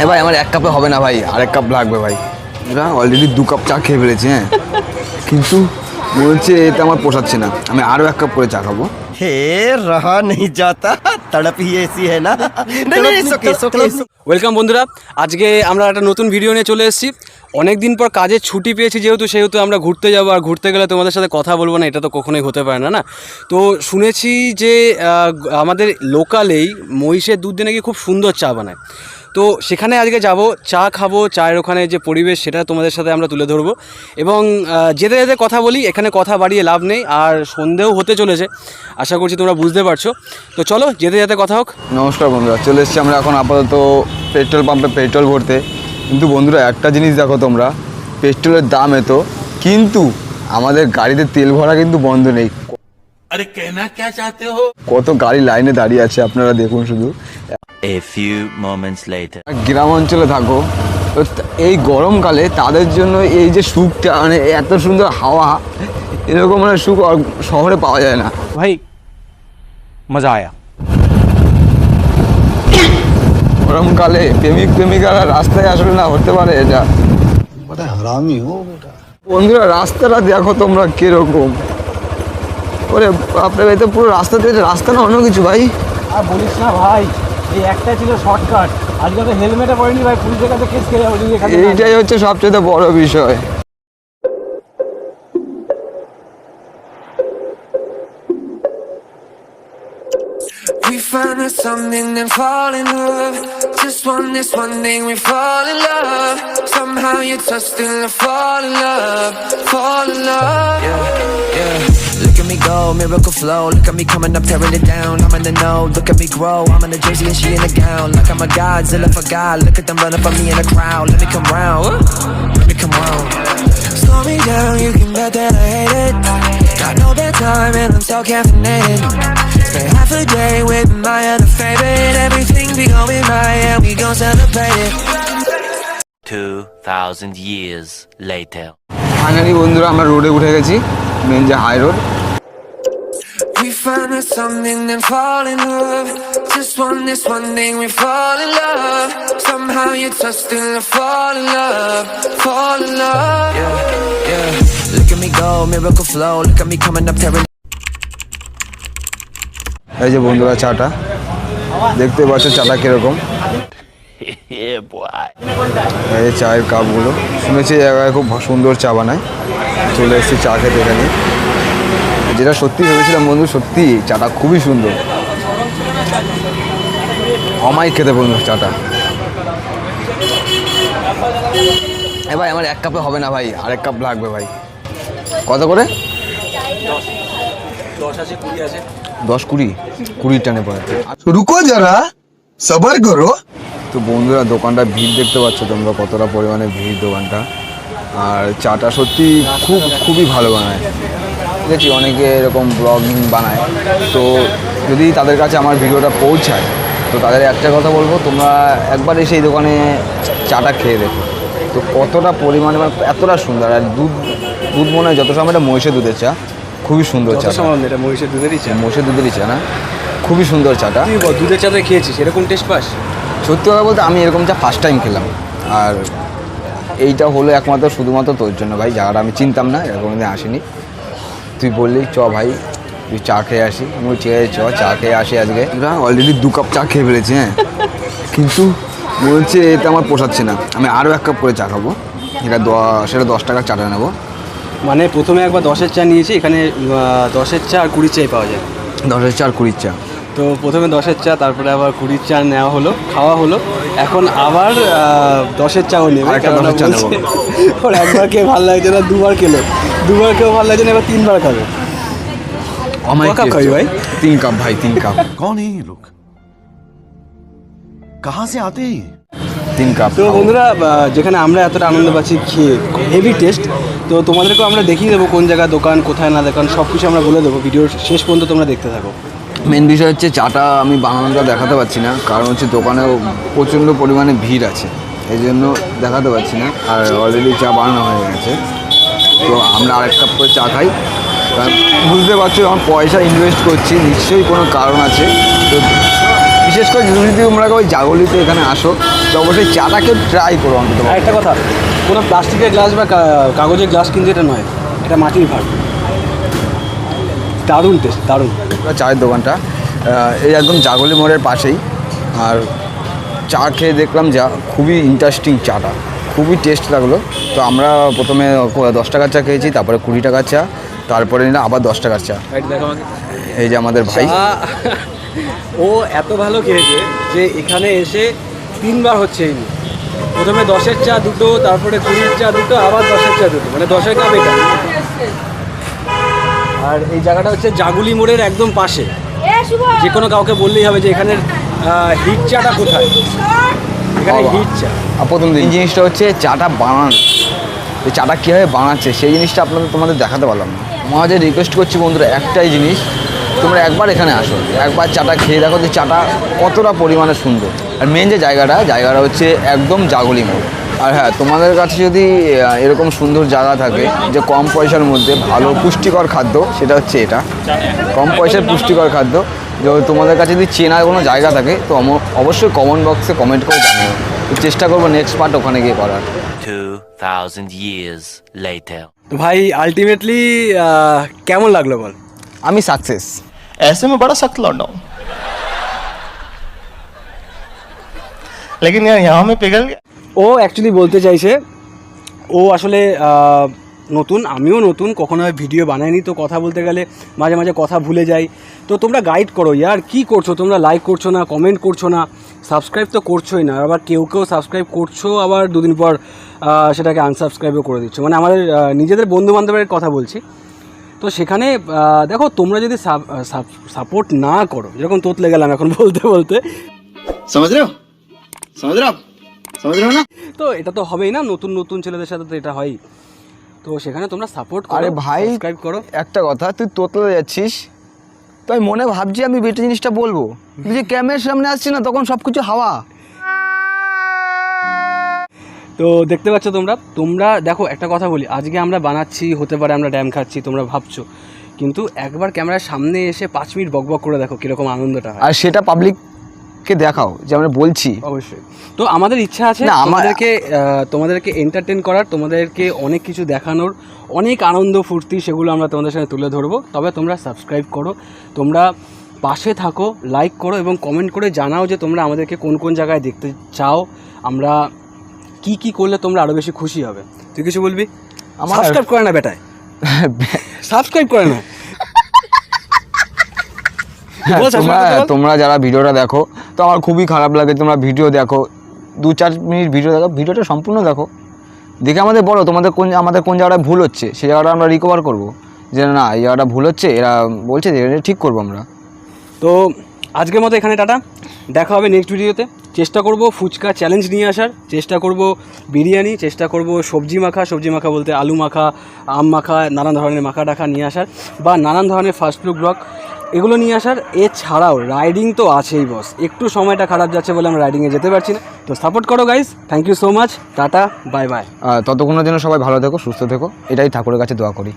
ভাই আমার এক কাপে হবে না ভাই, আরেক কাপ লাগবে ভাই। এরা অলরেডি 2 কাপ চা খেয়ে ফেলেছি, হ্যাঁ, কিন্তু মনে হচ্ছে এটা আমার পোষাচ্ছে না, আমি আরও 1 কাপ করে চা খাবো। হে রহা নেই যাতা, তড়প হি এসি হ্যায় না। ওয়েলকাম বন্ধুরা, আজকে আমরা একটা নতুন ভিডিও নিয়ে চলে এসেছি। অনেক দিন পর কাজের ছুটি পেয়েছি সেহেতু আমরা ঘুরতে যাবো, আর ঘুরতে গেলে তোমাদের সাথে কথা বলবো না, এটা তো কখনোই হতে পারে না। তো শুনেছি যে আমাদের লোকালেই মহিষের দুধ দিয়ে নাকি খুব সুন্দর চা বানায়। তো সেখানে আজকে যাব, চা খাবো, চায়ের ওখানে যে পরিবেশ সেটা তোমাদের সাথে আমরা তুলে ধরবো। এবং যেতে যেতে কথা বলি, এখানে কথা বাড়িয়ে লাভ নেই, আর সন্ধেও হতে চলেছে, আশা করছি তোমরা বুঝতে পারছো। তো চলো যেতে যেতে কথা হোক। নমস্কার বন্ধুরা, চলে এসেছি আমরা এখন আপাতত পেট্রোল পাম্পে পেট্রোল ভরতে। কিন্তু বন্ধুরা একটা জিনিস দেখো তোমরা, পেট্রোলের দাম এত, কিন্তু আমাদের গাড়িতে তেল ভরা কিন্তু বন্ধ নেই। अरे कहना क्या चाहते हो? কত গাড়ি লাইনে দাঁড়িয়ে আছে আপনারা দেখুন শুধু। A few moments later. গ্রাম অঞ্চলে থাকো, তো এই গরমকালে তাদের জন্য এই যে সুখটা, মানে এত সুন্দর হাওয়া, এরকম মানে সুখ শহরে পাওয়া যায় না ভাই। মজা আয়া। গরমকালে প্রেমিক প্রেমিকারা রাস্তায় আসলে না, হতে পারে এটা। বন্ধুরা রাস্তাটা দেখো তোমরা কিরকম, ওরে আপনার এই তো পুরো রাস্তাতে, রাস্তা না অন্য কিছু ভাই। আর বলিস না ভাই, এই একটা ছিল শর্টকাট, আজকে তো হেলমেটে পড়েনি ভাই, পুলিশের কাছে কেস খেলে যাবো। এইটাই হচ্ছে সবচেয়ে বড় বিষয়। We find us something and fall in love. Just this one thing, we fall in love. Somehow you touch still I fall in love, fall in love. Yeah, yeah. Look at me go, miracle flow. Look at me coming up, tearing it down. I'm in the know, look at me grow. I'm in the jersey and she in the gown. Like I'm a Godzilla for God. Look at them running for me in the crowd. Let me come round, let me come round. Slow me down, you can bet that I hate it. Got no bedtime and I'm so caffeinated. Spend half a day with my other favorite. Everything be going right and we gon' celebrate it. 2000 years later. Finally বন্ধুরা আমরা রোডে উঠে গেছি, main যে high road. We find us something and fall in love. Just this one thing, we fall in love. Somehow you touch still I fall in love, fall in love. Yeah, yeah. Look at me go, miracle flow. Look at me coming up, tearing. এই যে বন্ধুরা চাটা দেখতে পাচ্ছ, চাটা কিরকম। Yeah, boy. এই যে চায়ের কাপগুলো, শুনেছি এই জায়গায় খুব সুন্দর চা বানায়। চলে এসেছি চা খেতে এখানে, যেটা সত্যি ভেবেছিলাম বন্ধু, সত্যি চাটা খুবই সুন্দর, অমায়িক খেতে বন্ধু চাটা। ভাই আমার 1 কাপে হবে না ভাই, আরেক কাপ লাগবে ভাই। কত করে? 10 আছে, 20 আছে। 10 20 টানে পড়ে। রুকো যারা, সবার করো। তো বন্ধুরা দোকানটা ভিড় দেখতে পাচ্ছ তোমরা, কতটা পরিমাণে ভিড় দোকানটা। আর চাটা সত্যি খুবই ভালো বানায়। দেখেছি অনেকে এরকম ব্লগিং বানায়, তো যদি তাদের কাছে আমার ভিডিওটা পৌঁছায় তো তাদের একটা কথা বলবো, তোমরা একবার এসে এই দোকানে চাটা খেয়ে দেখো, তো কতটা পরিমাণে মানে এতটা সুন্দর। আর দুধ মনে হয় যত সময় এটা মহিষের দুধের চা, খুবই সুন্দর চা। এটা মহিষের দুধেরই চা, মহিষের দুধেরই চা না, খুবই সুন্দর চাটা। দুধের চাটা খেয়েছিস, এরকম টেস্ট পাস? সত্যি কথা বলতে আমি এরকম চা ফার্স্ট টাইম খেলাম, আর এইটা হলো একমাত্র শুধুমাত্র তোর জন্য ভাই। জায়গাটা আমি চিনতাম না, এরকম দিন আসিনি, তুই বললি চ ভাই তুই চা খেয়ে আসি। আমি ঠিক আছে চ চা খেয়ে আসি। আজকে আমরা অলরেডি 2 কাপ চা খেয়ে ফেলেছি, হ্যাঁ, কিন্তু মনে হচ্ছে এটা আমার পোষাচ্ছে না, আমি আরও 1 কাপ করে চা খাবো। সেটা 10 টাকার চাটা নেবো। মানে প্রথমে একবার 10-এর চা নিয়েছি, এখানে 10-এর চা আর 20 চাই পাওয়া যায়। 10-এর চা আর 20 চা। তো প্রথমে 10-এর চা, তারপরে আবার 20 চা নেওয়া হলো, খাওয়া হলো। এখন আবার 10-এর চাও নেবে, আরেকটা 10-এর চা নেবো। ওর একবার খেয়ে ভালো লাগছে না, দুবার খেলো, দুবার খেয়েও ভালো লাগছে না, এবার 3বার খাবে। কত কাপ খাবি ভাই? 3 কাপ ভাই, 3 কাপ। कौन है ये लोग, कहाँ से आते हैं? 3 কাপ। তো বন্ধুরা যেখানে আমরা এতটা আনন্দ পাচ্ছি খেয়ে, হেভি টেস্ট, তো তোমাদেরকেও আমরা দেখিয়ে দেবো কোন জায়গায় দোকান, কোথায় না দোকান, সব কিছু আমরা বলে দেবো। ভিডিওর শেষ পর্যন্ত তোমরা দেখতে থাকো। মেন বিষয় হচ্ছে চাটা আমি বানানোটা দেখাতে পারছি না, কারণ হচ্ছে দোকানেও প্রচণ্ড পরিমাণে ভিড় আছে, এই জন্য দেখাতে পারছি না। আর অলরেডি চা বানানো হয়ে গেছে, তো আমরা আরেক কাপ করে চা খাই। কারণ বুঝতে পারছো আমার পয়সা ইনভেস্ট করছি, নিশ্চয়ই কোনো কারণ আছে। তো বিশেষ করে যদি তোমরা ওই জাগলিতে এখানে আসো তো অবশ্যই চাটাকে ট্রাই করো অন্তত। আর একটা কথা, কোনো প্লাস্টিকের গ্লাস বা কাগজের গ্লাস কিন্তু এটা নয়, এটা মাটির ভাঁড়। দারুণ টেস্ট, দারুণ। চায়ের দোকানটা এই একদম জাগলি মোড়ের পাশেই। আর চা খেয়ে দেখলাম যা খুবই ইন্টারেস্টিং, চাটা খুবই টেস্ট লাগলো। তো আমরা প্রথমে 10 টাকার চা খেয়েছি, তারপরে 20 টাকার চা, তারপরে নিলাম আবার 10 টাকার চা। এই যে আমাদের ভাই, ও এত ভালো খেয়েছে যে এখানে এসে 3 বার হচ্ছে এই নিয়ে। প্রথমে 10-এর চা দুটো, তারপরে 20-এর চা দুটো, আবার 10-এর চা দুটো, মানে 10-এর কাপ এটা। আর এই জায়গাটা হচ্ছে জাগুলি মোড়ের একদম পাশে। যে কোনো কাউকে বললেই হবে যে এখানের হিট চাটা কোথায়, এখানে হিট চা। আর প্রথম দিন জিনিসটা হচ্ছে চাটা বানানো, এই চাটা কীভাবে বানাচ্ছে সেই জিনিসটা তোমাদের দেখাতে পারলাম না। আমাদের রিকোয়েস্ট করছি বন্ধুরা, একটাই জিনিস, তোমরা একবার এখানে আসো, একবার চাটা খেয়ে দেখো যে চাটা কতটা পরিমাণে সুন্দর। আর মেন যে জায়গাটা হচ্ছে একদম জাগলি মোড়। আর হ্যাঁ, তোমাদের কাছে যদি এরকম সুন্দর জায়গা থাকে যে কম পয়সার মধ্যে ভালো পুষ্টিকর খাদ্য, সেটা হচ্ছে এটা, কম পয়সার পুষ্টিকর খাদ্য। যে তোমাদের কাছে যদি চেনার কোনো জায়গা থাকে তো অবশ্যই কমেন্ট বক্সে কমেন্ট করে জানিও। চেষ্টা করবো নেক্সট পার্ট ওখানে গিয়ে করার। 2000 years later. তো ভাই আলটিমেটলি কেমন লাগলো বল? আমি সাকসেস। ऐसे में बड़ा सख्त लौंडा हूं, लेकिन यार यहाँ में पिघल गया। ও অ্যাকচুয়ালি বলতে চাইছে ও আসলে নতুন, আমিও নতুন, কখনো ভিডিও বানাইনি, তো কথা বলতে গেলে মাঝে মাঝে কথা ভুলে যাই। তো তোমরা গাইড করো ইয়ার, কি করছো তোমরা? লাইক করছো না, কমেন্ট করছো না, সাবস্ক্রাইব তো করছোই না। আবার কেউ সাবস্ক্রাইব করছো, আবার দুদিন পর সেটাকে আনসাবস্ক্রাইবও করে দিচ্ছ। মানে আমাদের নিজেদের বন্ধুবান্ধবের কথা বলছি। তো সেখানে দেখো, তোমরা যদি সাপোর্ট না করো, যেরকম তোতলে গেলাম এখন বলতে বলতে, समझ रहे हो ना? তো এটা তো হবেই না, নতুন নতুন ছেলেদের সাথে তো এটা হয়ই। তো সেখানে তোমরা সাপোর্ট করো। আরে ভাই, সাবস্ক্রাইব করো। একটা কথা, তুই তোতলে যাচ্ছিস, তো আমি মনে ভাবছি আমি বেটে জিনিসটা বলবো, যে ক্যামেরার সামনে আসছি না তখন সব কিছু হাওয়া। তো দেখতে পাচ্ছ তোমরা দেখো, একটা কথা বলি, আজকে আমরা বানাচ্ছি, হতে পারে আমরা ড্যাম খাচ্ছি, তোমরা ভাবছো, কিন্তু একবার ক্যামেরার সামনে এসে 5 মিনিট বকবক করে দেখো কীরকম আনন্দটা হয়। আর সেটা পাবলিককে দেখাও যে আমরা বলছি। অবশ্যই। তো আমাদের ইচ্ছা আছে না, তোমাদেরকে এন্টারটেন করার, তোমাদেরকে অনেক কিছু দেখানোর, অনেক আনন্দ ফুর্তি, সেগুলো আমরা তোমাদের সাথে তুলে ধরবো। তবে তোমরা সাবস্ক্রাইব করো, তোমরা পাশে থাকো, লাইক করো এবং কমেন্ট করে জানাও যে তোমরা আমাদেরকে কোন কোন জায়গায় দেখতে চাও, আমরা কি করলে তোমরা আরও বেশি খুশি হবে। তুই কিছু বলবি? সাবস্ক্রাইব করে না বেটায়, সাবস্ক্রাইব করে না। তোমরা যারা ভিডিওটা দেখো, তো আমার খুবই খারাপ লাগে, তোমরা ভিডিও দেখো, 2-4 মিনিট ভিডিও দেখো, ভিডিওটা সম্পূর্ণ দেখো, দেখে আমাদের বলো আমাদের কোন জায়গাটা ভুল হচ্ছে, সেই জায়গাটা আমরা রিকভার করবো, যে না এই জায়গাটা ভুল হচ্ছে, এরা বলছে যে এটা ঠিক করবো আমরা। তো আজকের মতো এখানে টাটা, দেখা হবে নেক্সট ভিডিওতে। চেষ্টা করব ফুচকা চ্যালেঞ্জ নিয়ে আসার, চেষ্টা করব বিরিয়ানি, চেষ্টা করব সবজি মাখা বলতে আলু মাখা, আম মাখা, নানান ধরনের মাখা টাখা নিয়ে আসার, বা নানান ধরনের ফাস্ট ফুড ব্লগ এগুলো নিয়ে আসার। এছাড়াও রাইডিং তো আছেই বস, একটু সময়টা খারাপ যাচ্ছে বলে আমরা রাইডিংয়ে যেতে পারছি না। তো সাপোর্ট করো guys, thank you so much, tata, bye bye. ততক্ষণের জন্য সবাই ভালো থেকো, সুস্থ থেকো, এটাই ঠাকুরের কাছে দোয়া করি।